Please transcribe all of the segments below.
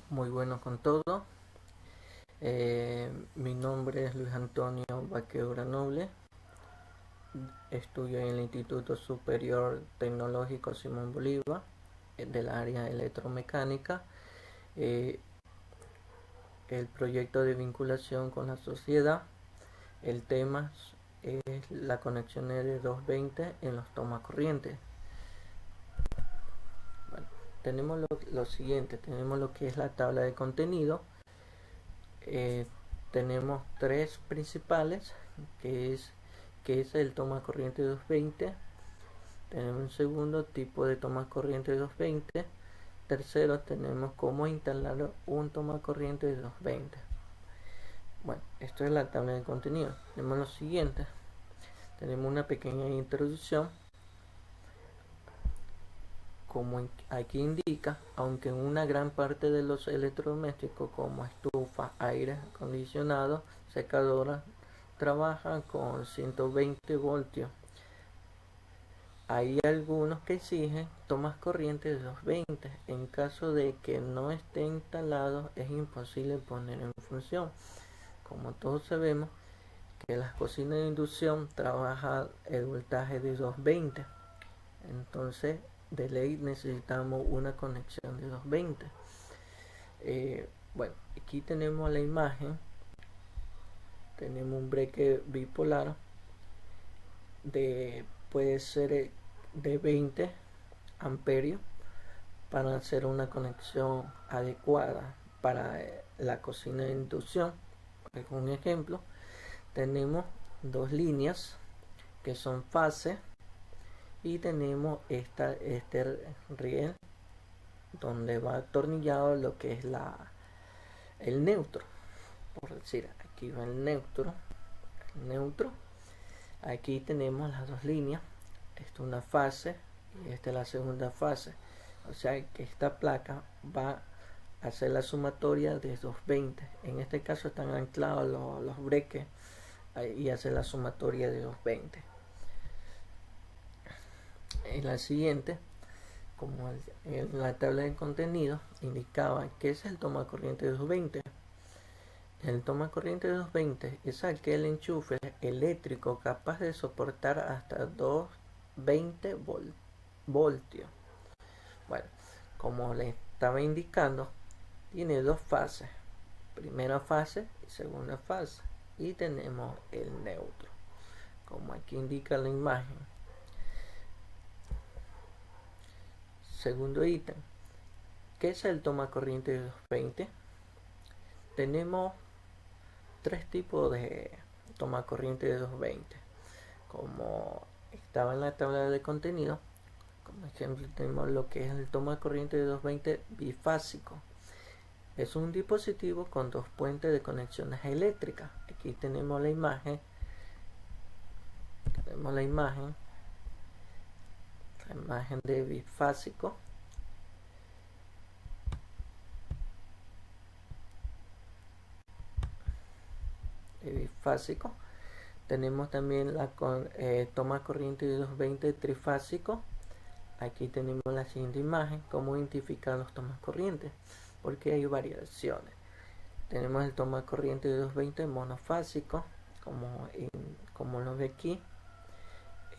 Muy bueno con todo. Mi nombre es Luis Antonio Baqueura Noble. Estudio en el Instituto Superior Tecnológico Simón Bolívar del área electromecánica. Eh, el proyecto de vinculación con la sociedad. El tema es la conexión de 220 en los tomacorrientes. Bueno, tenemos lo siguiente, tenemos lo que es la tabla de contenido. Tenemos tres principales, que es el toma corriente 220. Tenemos un segundo tipo de toma corriente 220. Tercero, tenemos cómo instalar un toma corriente de 220. Bueno, esto es la tabla de contenido. Tenemos lo siguiente. Tenemos una pequeña introducción. Como aquí indica, aunque en una gran parte de los electrodomésticos como estufa, aire acondicionado, secadora, trabajan con 120 voltios. Hay algunos que exigen tomas corriente de 220. En caso de que no esté instalado, es imposible poner en función. Como todos sabemos que las cocinas de inducción trabajan el voltaje de 220. Entonces, de ley necesitamos una conexión de 220. Bueno, aquí tenemos la imagen. Tenemos un breque bipolar puede ser de 20 amperios para hacer una conexión adecuada para la cocina de inducción. Por un ejemplo, tenemos dos líneas que son fase y tenemos este riel donde va atornillado lo que es el neutro. Por decir, aquí va el neutro. Aquí tenemos las dos líneas. Esta es una fase y esta es la segunda fase. O sea que esta placa va a hacer la sumatoria de 220. En este caso están anclados los breques y hace la sumatoria de 220. En la siguiente, como en la tabla de contenido indicaba que es el toma corriente de 220. El toma corriente de 220 es aquel enchufe eléctrico capaz de soportar hasta 220 voltios. Bueno, como le estaba indicando, tiene dos fases, primera fase y segunda fase, y tenemos el neutro, como aquí indica la imagen. Segundo ítem, ¿qué es el toma corriente de 220? Tenemos tres tipos de toma corriente de 220. Como estaba en la tabla de contenido, como ejemplo tenemos lo que es el toma corriente de 220 bifásico. Es un dispositivo con dos puentes de conexiones eléctricas. Aquí tenemos la imagen. La imagen de bifásico. Tenemos también la toma corriente de 220 trifásico. Aquí tenemos la siguiente imagen, cómo identificar los tomas corrientes, porque hay variaciones. Tenemos el toma corriente de 220 monofásico, como lo ve aquí,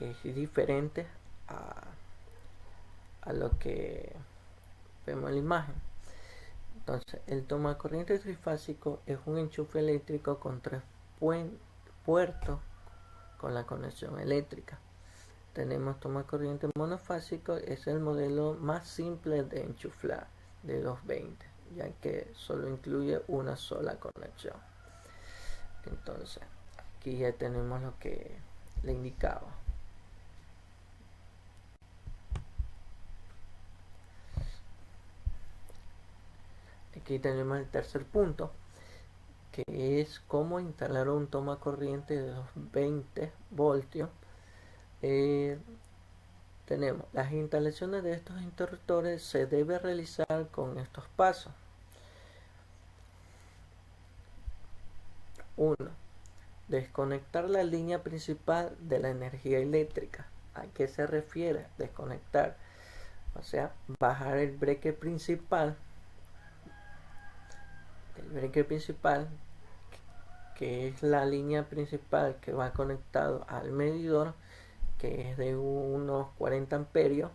es diferente a lo que vemos en la imagen. Entonces, el toma corriente trifásico es un enchufe eléctrico con tres puertos con la conexión eléctrica. Tenemos toma corriente monofásico, es el modelo más simple de enchuflar de 220, ya que solo incluye una sola conexión. Entonces, aquí ya tenemos lo que le indicaba. Aquí tenemos el tercer punto, que es cómo instalar un toma corriente de 220 voltios. Tenemos las instalaciones de estos interruptores se debe realizar con estos pasos. 1. Desconectar la línea principal de la energía eléctrica. ¿A qué se refiere? Desconectar. O sea, bajar el breque principal breaker principal, que es la línea principal que va conectado al medidor, que es de unos 40 amperios.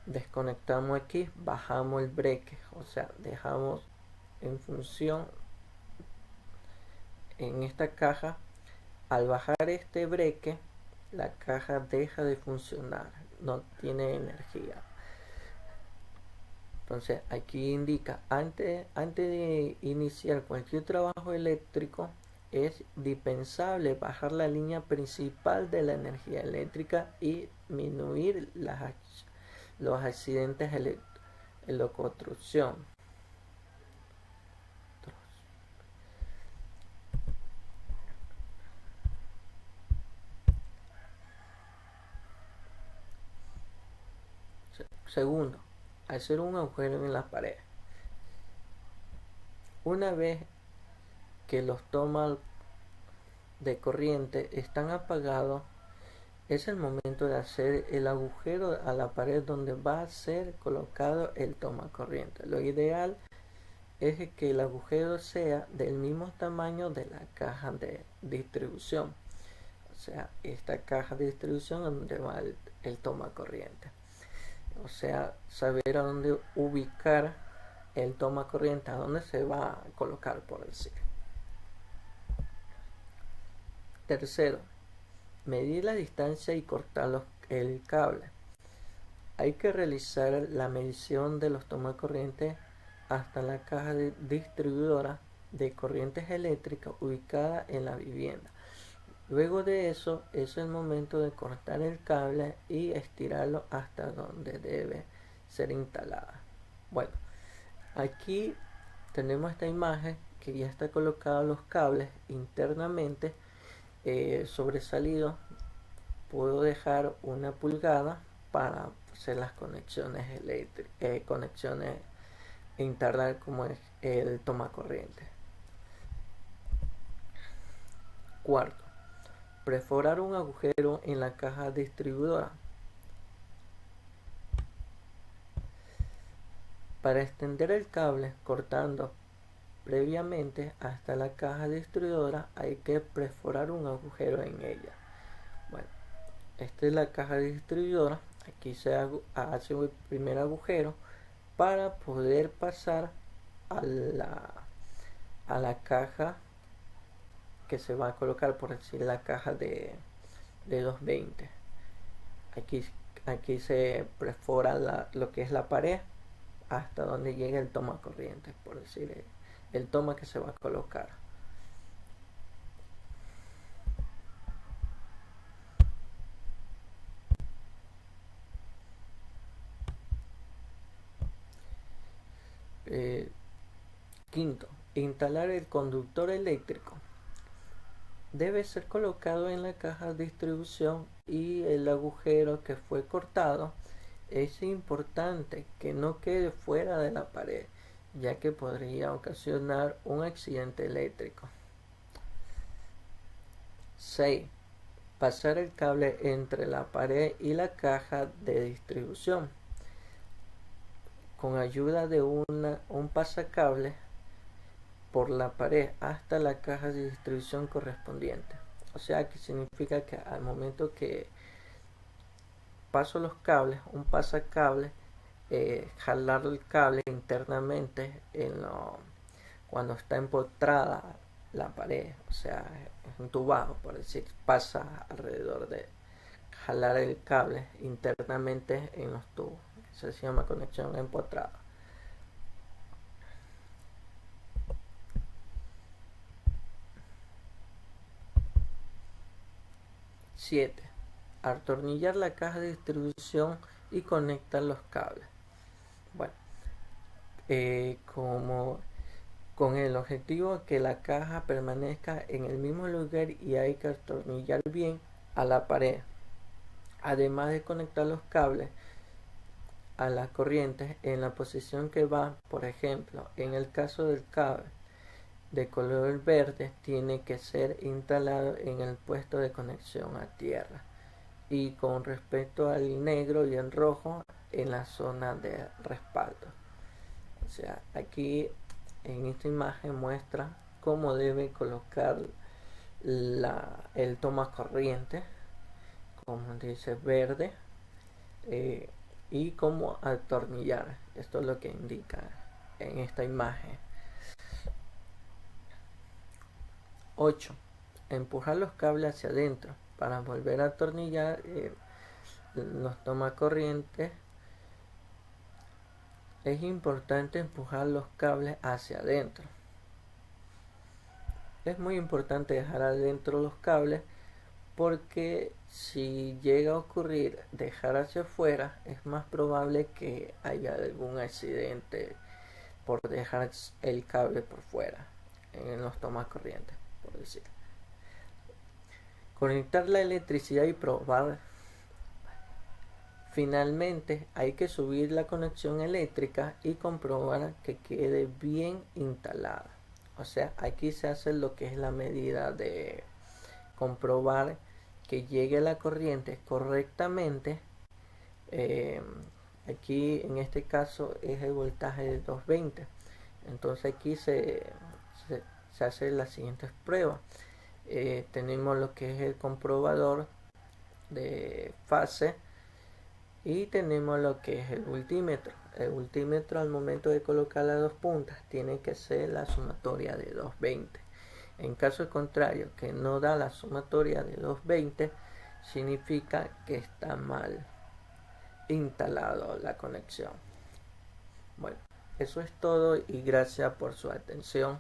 Desconectamos aquí, bajamos el breaker, o sea, dejamos en función en esta caja. Al bajar este breaker, la caja deja de funcionar, no tiene energía. Entonces aquí indica, antes de iniciar cualquier trabajo eléctrico, es dispensable bajar la línea principal de la energía eléctrica y disminuir los accidentes en la construcción. Segundo, hacer un agujero en la pared. Una vez que los tomas de corriente están apagados, es el momento de hacer el agujero a la pared donde va a ser colocado el toma corriente. Lo ideal es que el agujero sea del mismo tamaño de la caja de distribución. O sea, esta caja de distribución donde va el toma corriente. O sea, saber a dónde ubicar el toma corriente, a dónde se va a colocar, por decir. Tercero, medir la distancia y cortar el cable. Hay que realizar la medición de los tomacorrientes hasta la caja distribuidora de corrientes eléctricas ubicada en la vivienda. Luego de eso es el momento de cortar el cable y estirarlo hasta donde debe ser instalada. Bueno, aquí tenemos esta imagen que ya está colocados los cables internamente sobresalidos. Puedo dejar 1 pulgada para hacer las conexiones eléctricas, conexiones internas como es el tomacorriente. Cuarto, perforar un agujero en la caja distribuidora. Para extender el cable cortando previamente hasta la caja distribuidora hay que perforar un agujero en ella. Bueno, esta es la caja distribuidora. Aquí se hace el primer agujero para poder pasar a la caja que se va a colocar, por decir, la caja de 220. Aquí se perfora lo que es la pared hasta donde llega el toma corriente, por decir, el toma que se va a colocar. Quinto, instalar el conductor eléctrico. Debe ser colocado en la caja de distribución y el agujero que fue cortado es importante que no quede fuera de la pared, ya que podría ocasionar un accidente eléctrico. 6. Pasar el cable entre la pared y la caja de distribución con ayuda de un pasacable por la pared hasta la caja de distribución correspondiente. O sea, que significa que al momento que paso los cables, un pasacable, jalar el cable internamente cuando está empotrada la pared, o sea, es entubado, por decir, pasa alrededor de jalar el cable internamente en los tubos. Eso se llama conexión empotrada. 7. Atornillar la caja de distribución y conectar los cables. Bueno, como con el objetivo de que la caja permanezca en el mismo lugar y hay que atornillar bien a la pared. Además de conectar los cables a las corrientes en la posición que va, por ejemplo, en el caso del cable de color verde tiene que ser instalado en el puesto de conexión a tierra, y con respecto al negro y el rojo en la zona de respaldo. O sea, aquí en esta imagen muestra cómo debe colocar el toma corriente, como dice verde, y cómo atornillar. Esto es lo que indica en esta imagen. 8. Empujar los cables hacia adentro para volver a atornillar los tomacorrientes. Es importante empujar los cables hacia adentro. Es muy importante dejar adentro los cables, porque si llega a ocurrir dejar hacia afuera, es más probable que haya algún accidente por dejar el cable por fuera en los tomacorrientes, por decir. Conectar la electricidad y probar. Finalmente hay que subir la conexión eléctrica y comprobar que quede bien instalada. O sea, aquí se hace lo que es la medida de comprobar que llegue la corriente correctamente. Aquí en este caso es el voltaje de 220. Entonces aquí se hace las siguientes pruebas. Tenemos lo que es el comprobador de fase y tenemos lo que es el multímetro. El multímetro, al momento de colocar las dos puntas, tiene que ser la sumatoria de 220. En caso contrario, que no da la sumatoria de 220, significa que está mal instalado la conexión. Bueno, eso es todo y gracias por su atención.